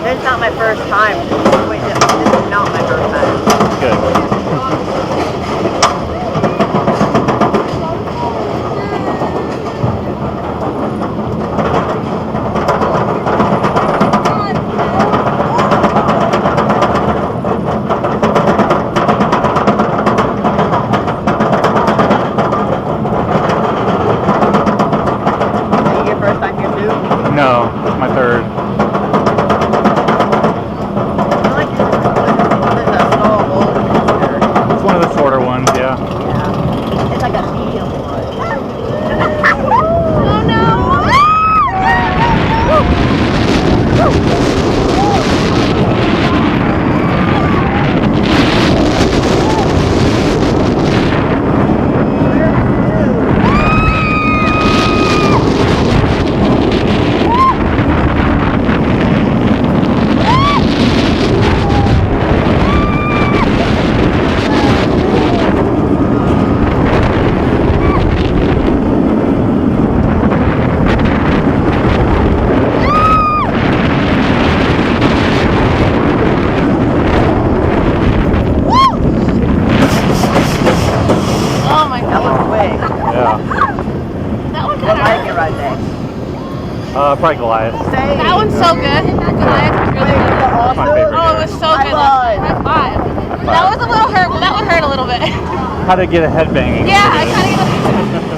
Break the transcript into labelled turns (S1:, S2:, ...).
S1: This is not my first time. Wait, this is not my first time.
S2: Good. No, it's my third.
S1: I like this is a small roller coaster.
S2: It's one of the shorter ones, yeah.
S1: Yeah. It's like a medium one.
S3: Oh no!
S2: Probably Goliath.
S3: That one's so good. Goliath was really good.
S2: That's my favorite.
S3: Oh, it was so good. High five. That was a little hurt. Well, that one hurt a little bit.
S2: How to get a headbanging.
S3: Yeah, I kind of get a